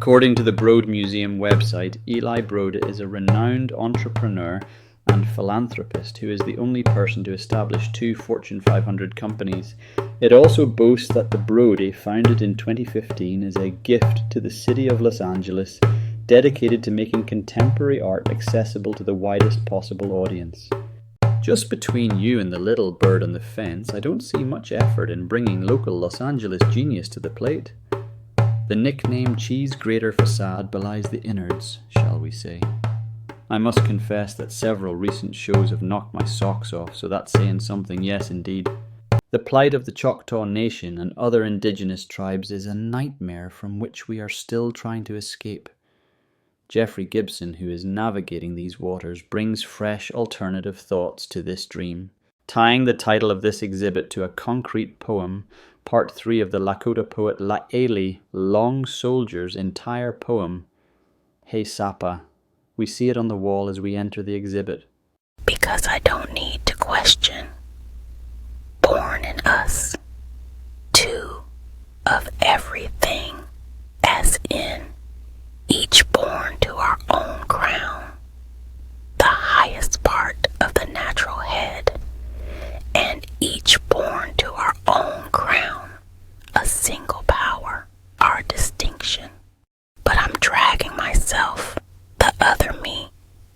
According to the Broad Museum website, Eli Broad is a renowned entrepreneur and philanthropist who is the only person to establish 2 Fortune 500 companies. It also boasts that the Brody, founded in 2015, is a gift to the city of Los Angeles, dedicated to making contemporary art accessible to the widest possible audience. Just between you and the little bird on the fence, I don't see much effort in bringing local Los Angeles genius to the plate. The nickname cheese grater facade belies the innards, shall we say. I must confess that several recent shows have knocked my socks off, so that's saying something, yes indeed. The plight of the Choctaw Nation and other indigenous tribes is a nightmare from which we are still trying to escape. Jeffrey Gibson, who is navigating these waters, brings fresh alternative thoughts to this dream. Tying the title of this exhibit to a concrete poem, part 3 of the Lakota poet Laeli Long Soldier's entire poem, Hey Sapa. We see it on the wall as we enter the exhibit. Because I don't need to question. Born in us, 2 of everything, as in each born to our own crown, the highest part of the natural head, and each born to our own crown, a single power, our distinction. But I'm dragging myself, the other me,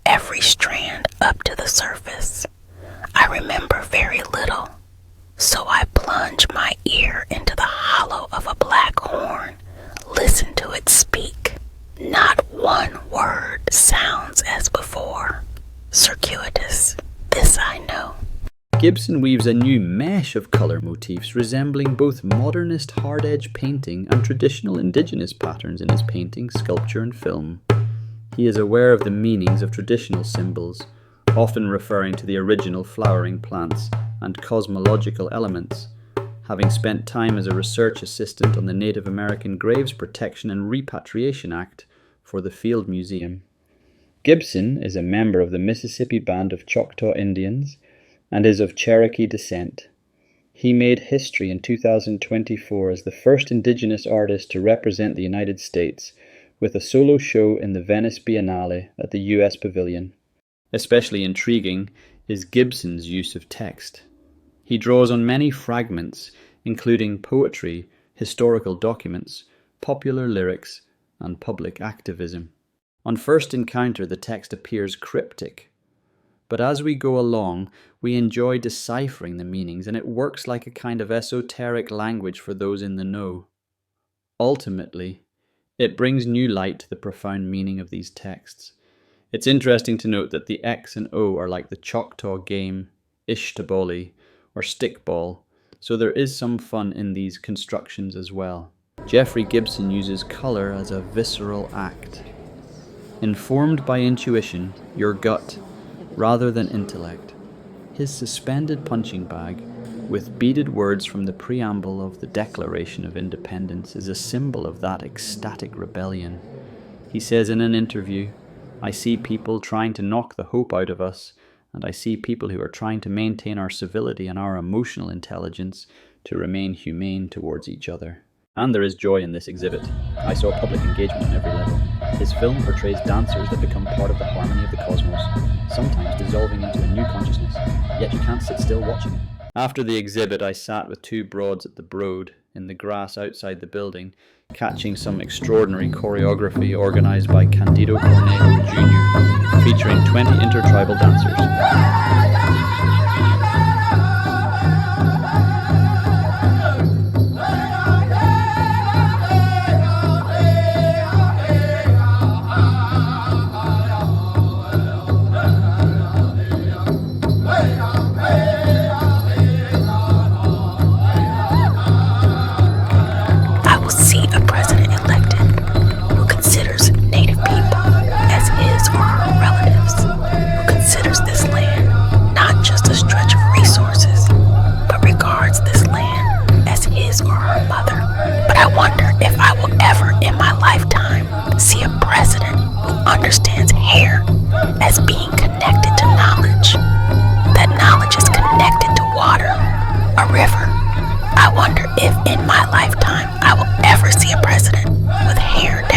every strand up to the surface. I remember very little, so I plunge my ear into the hollow of a black horn, listen to it speak. Not one word sounds as before. Circuitous, this I know. Gibson weaves a new mesh of colour motifs resembling both modernist hard-edge painting and traditional indigenous patterns in his painting, sculpture and film. He is aware of the meanings of traditional symbols, often referring to the original flowering plants and cosmological elements, having spent time as a research assistant on the Native American Graves Protection and Repatriation Act for the Field Museum. Gibson is a member of the Mississippi Band of Choctaw Indians and is of Cherokee descent. He made history in 2024 as the first indigenous artist to represent the United States with a solo show in the Venice Biennale at the US Pavilion. Especially intriguing is Gibson's use of text. He draws on many fragments, including poetry, historical documents, popular lyrics, and public activism. On first encounter, the text appears cryptic, but as we go along, we enjoy deciphering the meanings, and it works like a kind of esoteric language for those in the know. Ultimately, it brings new light to the profound meaning of these texts. It's interesting to note that the X and O are like the Choctaw game Ishtaboli or stickball, so there is some fun in these constructions as well. Jeffrey Gibson uses colour as a visceral act. Informed by intuition, your gut, rather than intellect, his suspended punching bag, with beaded words from the preamble of the Declaration of Independence, is a symbol of that ecstatic rebellion. He says in an interview, I see people trying to knock the hope out of us, and I see people who are trying to maintain our civility and our emotional intelligence to remain humane towards each other. And there is joy in this exhibit. I saw public engagement on every level. His film portrays dancers that become part of the harmony of the cosmos, sometimes dissolving into a new consciousness, yet you can't sit still watching it. After the exhibit, I sat with 2 broads at the Broad, in the grass outside the building, catching some extraordinary choreography organised by Candido Cornejo Jr., featuring 20 intertribal dancers. Understands hair as being connected to knowledge. That knowledge is connected to water, a river. I wonder if in my lifetime I will ever see a president with hair